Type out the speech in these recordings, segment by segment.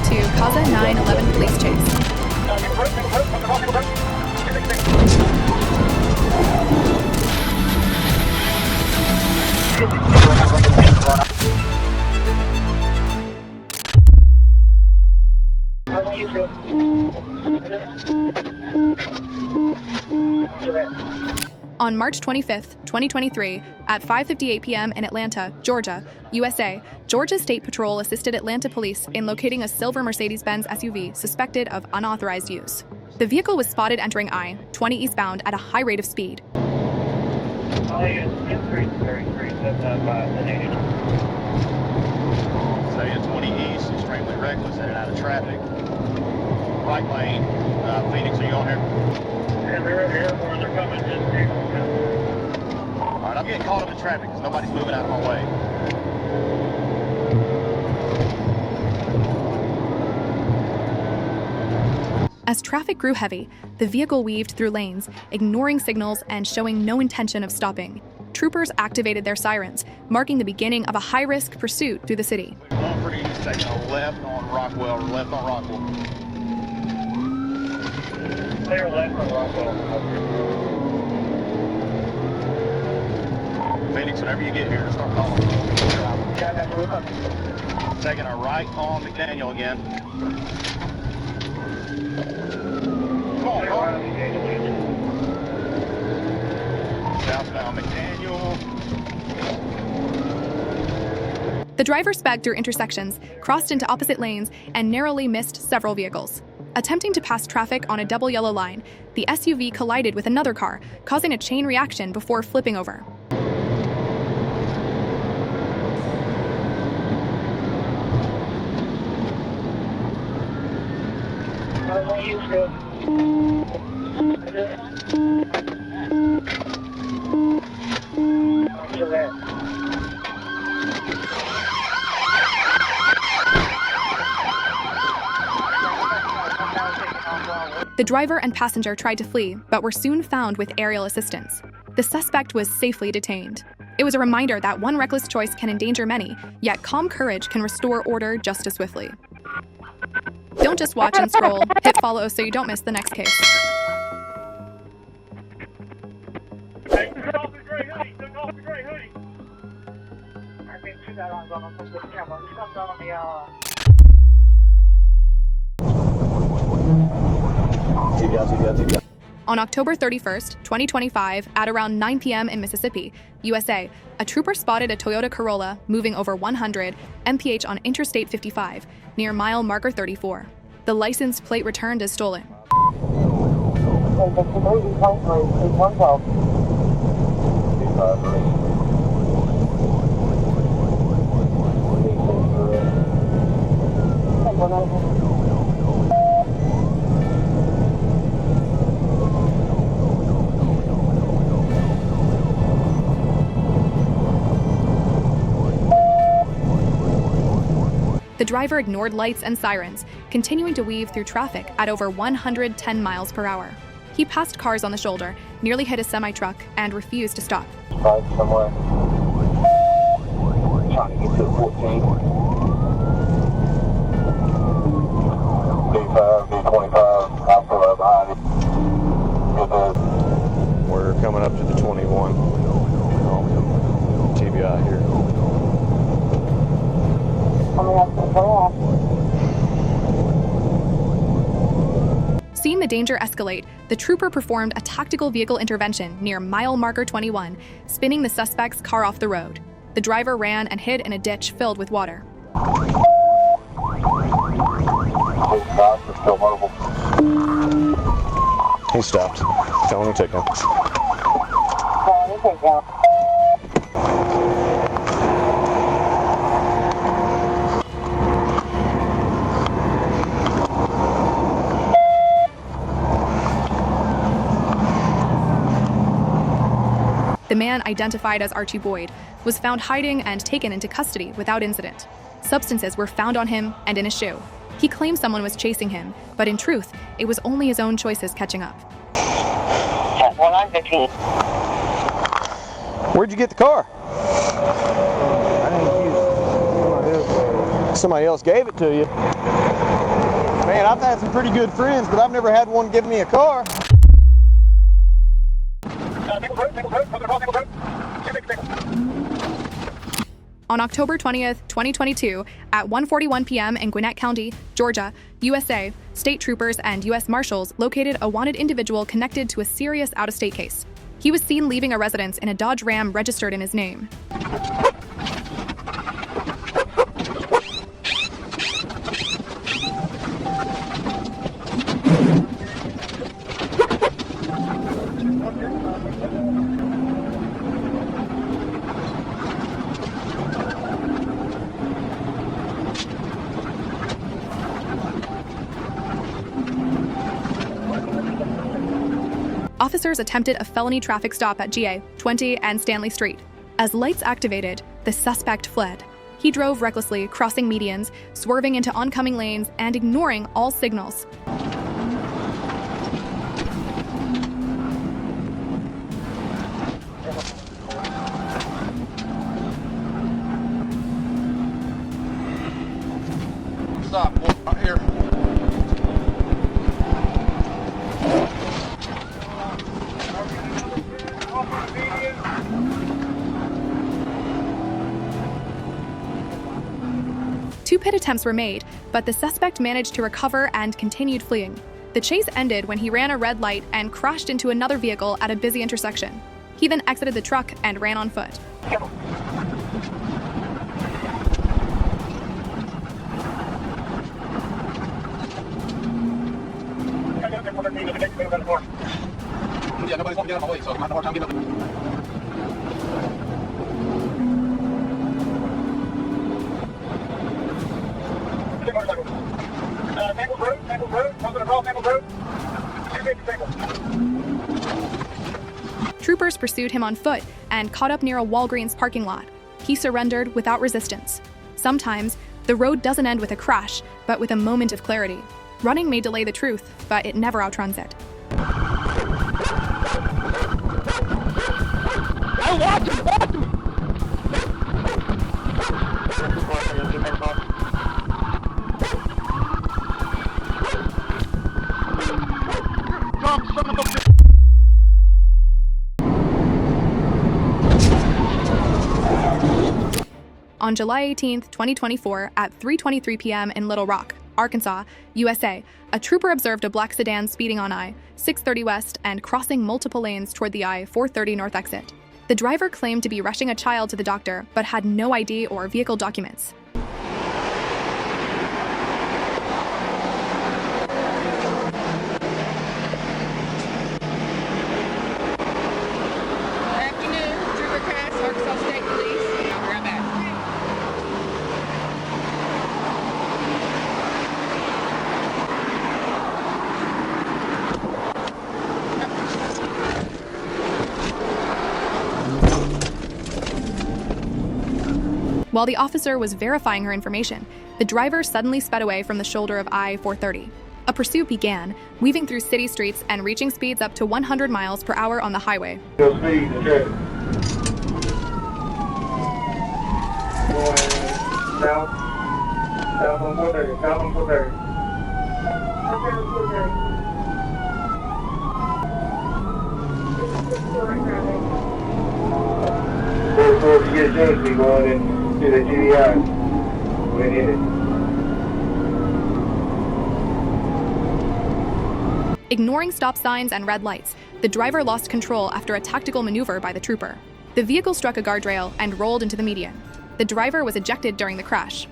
to Casa 911 police chase. On March 25th, 2023, at 5:58 p.m. in Atlanta, Georgia, USA, Georgia State Patrol assisted Atlanta police in locating a silver Mercedes-Benz SUV suspected of unauthorized use. The vehicle was spotted entering I-20 eastbound at a high rate of speed. Say at 20 east, extremely reckless, headed out of traffic. Right lane, Phoenix, are you on here? Yeah, we're here where they're coming in. All right, I'm getting caught up in traffic because nobody's moving out of my way. As traffic grew heavy, the vehicle weaved through lanes, ignoring signals and showing no intention of stopping. Troopers activated their sirens, marking the beginning of a high-risk pursuit through the city. Humphreys taking a left on Rockwell, or left on Rockwell. Clear left on Rockwell. Phoenix, whenever you get here, start calling. Yeah, that's right. Taking a right on McDaniel again. Come on, car. Southbound McDaniel. The driver sped through intersections, crossed into opposite lanes, and narrowly missed several vehicles. Attempting to pass traffic on a double yellow line, the SUV collided with another car, causing a chain reaction before flipping over. The driver and passenger tried to flee, but were soon found with aerial assistance. The suspect was safely detained. It was a reminder that one reckless choice can endanger many, yet calm courage can restore order just as swiftly. Don't just watch and scroll, hit follow so you don't miss the next case. Hey, took off the gray hoodie. Took off the gray hoodie. I think you got on the camera. You got on the On October 31st, 2025, at around 9 p.m. in Mississippi, USA, a trooper spotted a Toyota Corolla moving over 100 mph on Interstate 55, near mile marker 34. The license plate returned as stolen. The driver ignored lights and sirens, continuing to weave through traffic at over 110 miles per hour. He passed cars on the shoulder, nearly hit a semi-truck, and refused to stop. Somewhere. Trying to get to 14. D5, D25, I'll pull up behind it. We're coming up to the 21. TBI here. Seeing the danger escalate, the trooper performed a tactical vehicle intervention near mile marker 21, spinning the suspect's car off the road. The driver ran and hid in a ditch filled with water. He stopped. Felony ticket. The man, identified as Archie Boyd, was found hiding and taken into custody without incident. Substances were found on him and in his shoe. He claimed someone was chasing him, but in truth, it was only his own choices catching up. Well, I'm 15. Where'd you get the car? I didn't use it. Somebody else gave it to you. Man, I've had some pretty good friends, but I've never had one give me a car. On October 20th, 2022, at 1:41 p.m. in Gwinnett County, Georgia, USA, state troopers and U.S. Marshals located a wanted individual connected to a serious out-of-state case. He was seen leaving a residence in a Dodge Ram registered in his name. Officers attempted a felony traffic stop at GA 20 and Stanley Street. As lights activated, the suspect fled. He drove recklessly, crossing medians, swerving into oncoming lanes, and ignoring all signals. Stop, right here. Two pit attempts were made, but the suspect managed to recover and continued fleeing. The chase ended when he ran a red light and crashed into another vehicle at a busy intersection. He then exited the truck and ran on foot. Yeah, nobody's going to get out of my way, so I'm having a hard time getting up. Troopers pursued him on foot and caught up near a Walgreens parking lot. He surrendered without resistance. Sometimes, the road doesn't end with a crash, but with a moment of clarity. Running may delay the truth, but it never outruns it. On July 18, 2024, at 3:23 p.m. in Little Rock, Arkansas, USA, a trooper observed a black sedan speeding on I-630 West and crossing multiple lanes toward the I-430 North exit. The driver claimed to be rushing a child to the doctor, but had no ID or vehicle documents. Afternoon, Trooper Cass, Arkansas State Police. I'll be right back. While the officer was verifying her information, the driver suddenly sped away from the shoulder of I-430. A pursuit began, weaving through city streets and reaching speeds up to 100 miles per hour on the highway. Go speed, okay. Going south on 430, south on 430. Towards the Interstate, we going into the GDI. We need it. Ignoring stop signs and red lights, the driver lost control after a tactical maneuver by the trooper. The vehicle struck a guardrail and rolled into the median. The driver was ejected during the crash.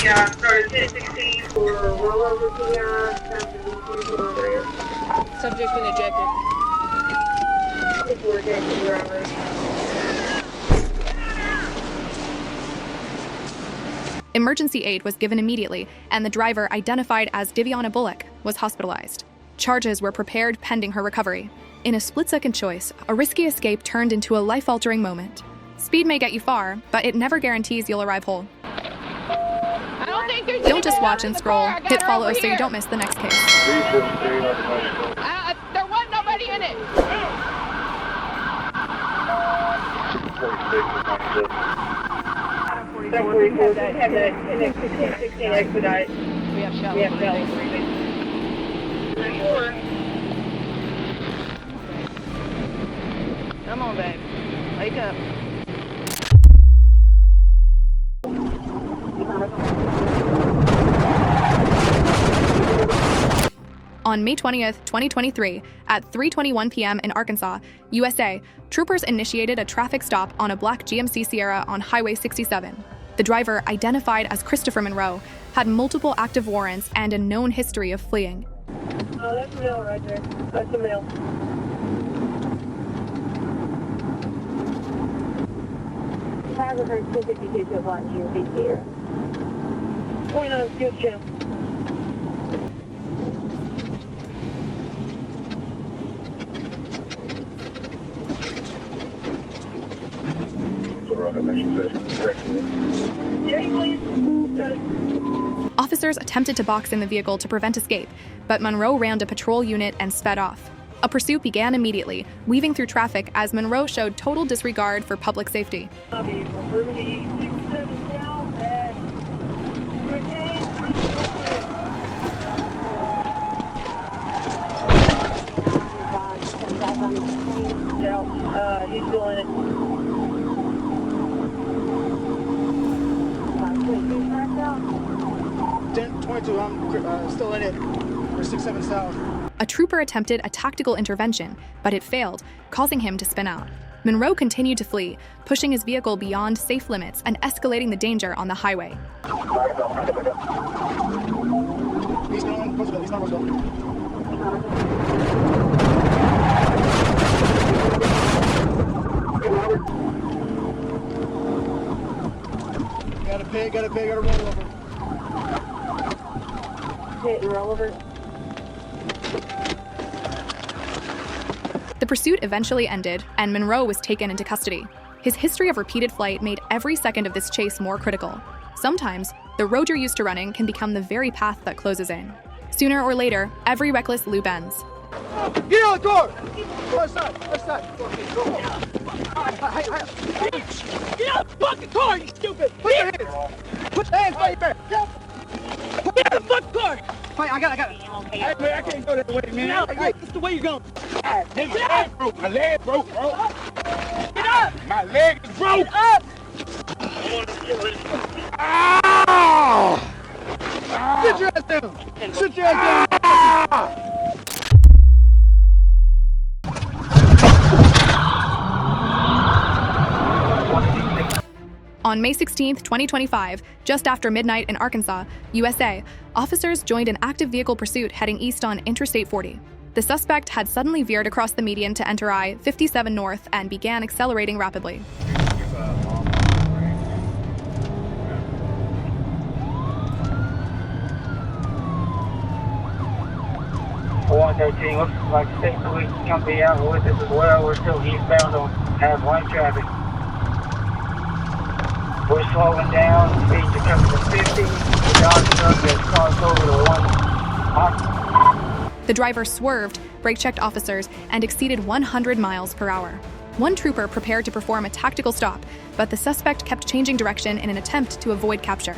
Yeah, started 1016 for rollover PI, Subject been ejected. before ejecting driver. Emergency aid was given immediately, and the driver, identified as Diviana Bullock, was hospitalized. Charges were prepared pending her recovery. In a split-second choice, a risky escape turned into a life-altering moment. Speed may get you far, but it never guarantees you'll arrive whole. I don't think Don't just watch and scroll. Hit follow so you don't miss the next case. There wasn't nobody in it. Have that 16 expedite. We have shells. We have shells. Come on, babe. Wake up. On May 20th, 2023, at 3:21 p.m. in Arkansas, USA, troopers initiated a traffic stop on a black GMC Sierra on Highway 67. The driver, identified as Christopher Monroe, had multiple active warrants and a known history of fleeing. Oh, that's a mill right there. That's a mill. Photographer 252 to 1 GMC Sierra. 29 skills channel. Officers attempted to box in the vehicle to prevent escape, but Monroe rammed a patrol unit and sped off. A pursuit began immediately, weaving through traffic as Monroe showed total disregard for public safety. He's doing it. 1022, I'm still in it. We're 67 South. A trooper attempted a tactical intervention, but it failed, causing him to spin out. Monroe continued to flee, pushing his vehicle beyond safe limits and escalating the danger on the highway. He's going. He's not going. Got a rollover. Hit and rollover. The pursuit eventually ended, and Monroe was taken into custody. His history of repeated flight made every second of this chase more critical. Sometimes, the road you're used to running can become the very path that closes in. Sooner or later, every reckless loop ends. Get out of the car! Left side. Get out of the fucking car, you stupid! Put your hands! Put your hands right there! Get out of the fucking car! Wait, I got it. Hey, man, I can't go that way, man. No, that's the way you're going. Get out! My leg broke, bro. Get up! My leg is broke! Get up! Ow! Sit your ass down! Sit your ass down! On May 16, 2025, just after midnight in Arkansas, USA, officers joined an active vehicle pursuit heading east on Interstate 40. The suspect had suddenly veered across the median to enter I-57 North and began accelerating rapidly. 113, looks like state police is going to be out with us as well. We're still eastbound on have light traffic. We're slowing down, speeds are coming to 50. The Dodge truck has crossed over to 1. The driver swerved, brake-checked officers, and exceeded 100 miles per hour. One trooper prepared to perform a tactical stop, but the suspect kept changing direction in an attempt to avoid capture.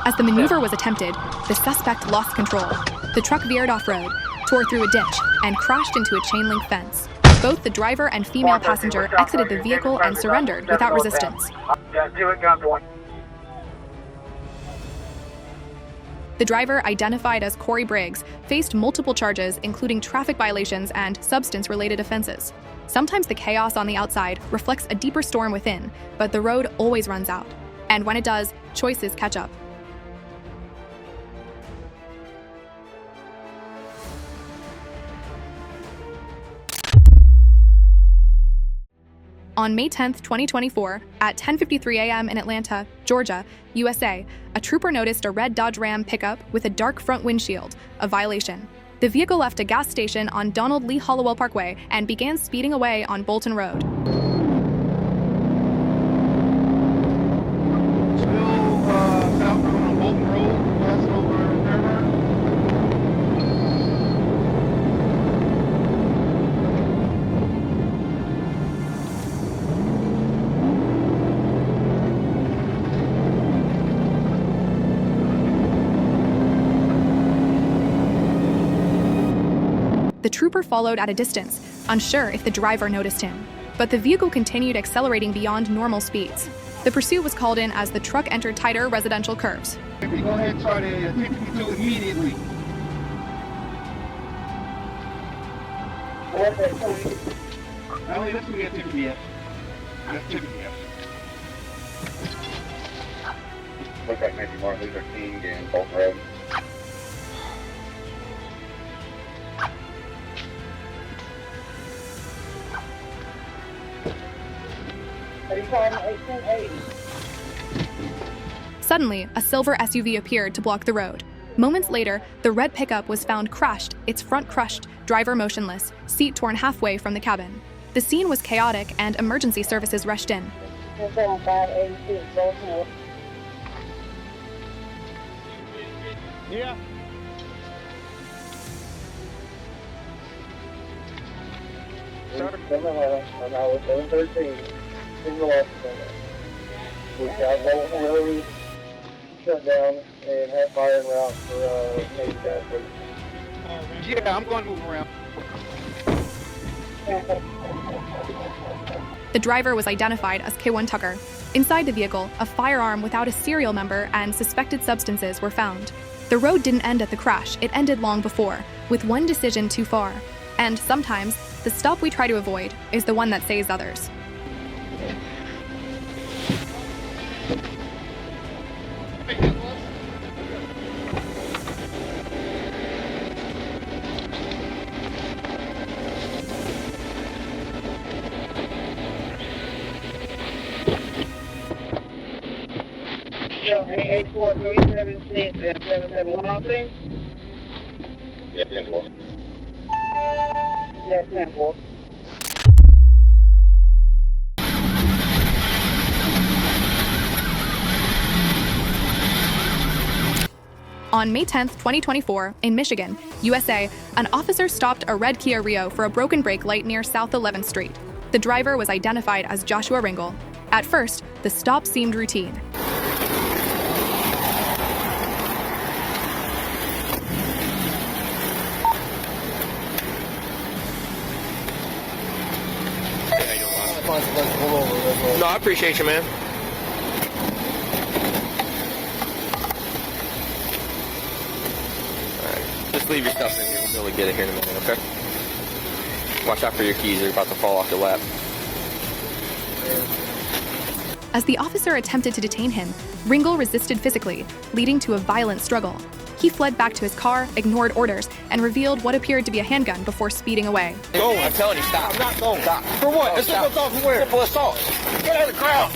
As the maneuver was attempted, the suspect lost control. The truck veered off-road, tore through a ditch, and crashed into a chain-link fence. Both the driver and female passenger exited the vehicle and surrendered without resistance. The driver, identified as Corey Briggs, faced multiple charges, including traffic violations and substance-related offenses. Sometimes the chaos on the outside reflects a deeper storm within, but the road always runs out. And when it does, choices catch up. On May 10, 2024, at 10:53 a.m. in Atlanta, Georgia, USA, a trooper noticed a red Dodge Ram pickup with a dark front windshield, a violation. The vehicle left a gas station on Donald Lee Hollowell Parkway and began speeding away on Bolton Road. Still southbound on Bolton Road, passing over Fairburn. The trooper followed at a distance, unsure if the driver noticed him. But the vehicle continued accelerating beyond normal speeds. The pursuit was called in as the truck entered tighter residential curves. Go ahead and try to take me to immediately. Only this we get tippy yet. That's tippy yet. Looks like maybe Martin Luther King and Bolton Road. Suddenly, a silver SUV appeared to block the road. Moments later, the red pickup was found crashed, its front crushed, driver motionless, seat torn halfway from the cabin. The scene was chaotic and emergency services rushed in. Yeah. Sir, 713. Single officer. We got Bolton Road shut down and have fire en route for Navy Dashcam. Yeah, I'm going to move around. The driver was identified as K1 Tucker. Inside the vehicle, a firearm without a serial number and suspected substances were found. The road didn't end at the crash, it ended long before, with one decision too far. And sometimes, the stop we try to avoid is the one that saves others. Yeah, 84376 and 771 on scene? Yeah, 10-4. Yeah, 10-4. On May 10, 2024, in Michigan, USA, an officer stopped a red Kia Rio for a broken brake light near South 11th Street. The driver was identified as Joshua Ringel. At first, the stop seemed routine. No, I appreciate you, man. Alright, just leave your stuff in here. We'll be able to get it here in a minute, okay? Watch out for your keys. They're about to fall off your lap. As the officer attempted to detain him, Ringel resisted physically, leading to a violent struggle. He fled back to his car, ignored orders, and revealed what appeared to be a handgun before speeding away. Go! I'm telling you, stop. I'm not going. Stop. For what? This is assault from where? Simple assault. Get out of the crowd.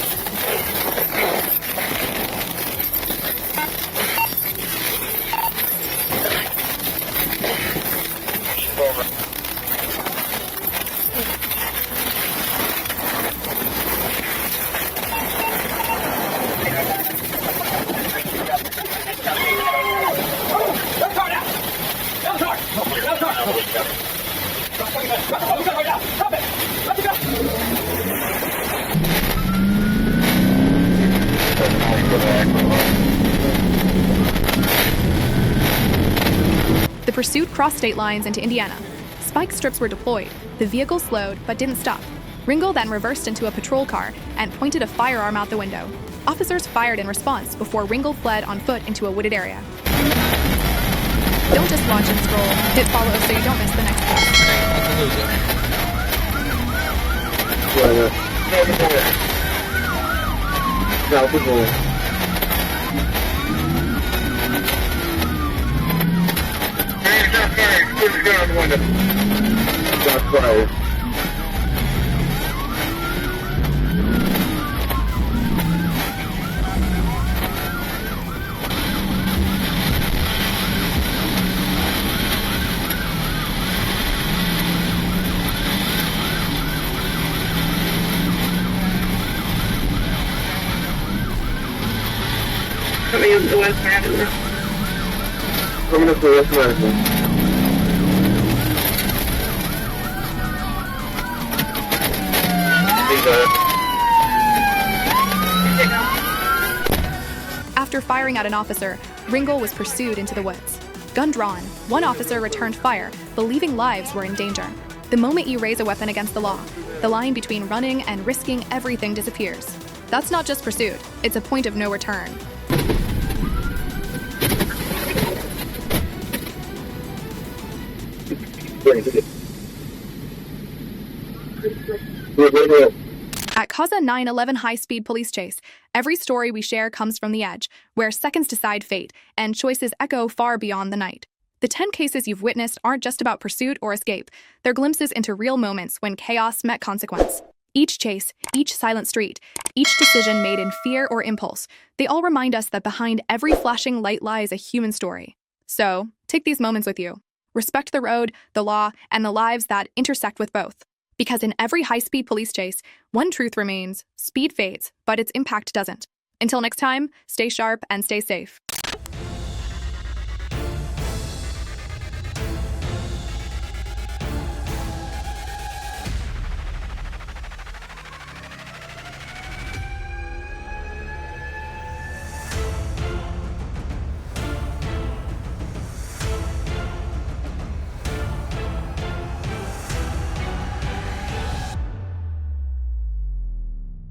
The pursuit crossed state lines into Indiana. Spike strips were deployed. The vehicle slowed but didn't stop. Ringel then reversed into a patrol car and pointed a firearm out the window. Officers fired in response before Ringel fled on foot into a wooded area. Don't just watch and scroll. Hit follow so you don't miss the next case. Coming up to West Madison. Coming up to West Madison. After firing at an officer, Ringel was pursued into the woods. Gun drawn, one officer returned fire, believing lives were in danger. The moment you raise a weapon against the law, the line between running and risking everything disappears. That's not just pursuit, it's a point of no return. At Causa 911 high-speed police chase, every story we share comes from the edge, where seconds decide fate and choices echo far beyond the night. The 10 cases you've witnessed aren't just about pursuit or escape. They're glimpses into real moments when chaos met consequence. Each chase, each silent street, each decision made in fear or impulse, they all remind us that behind every flashing light lies a human story. So, take these moments with you. Respect the road, the law, and the lives that intersect with both. Because in every high-speed police chase, one truth remains: speed fades, but its impact doesn't. Until next time, stay sharp and stay safe.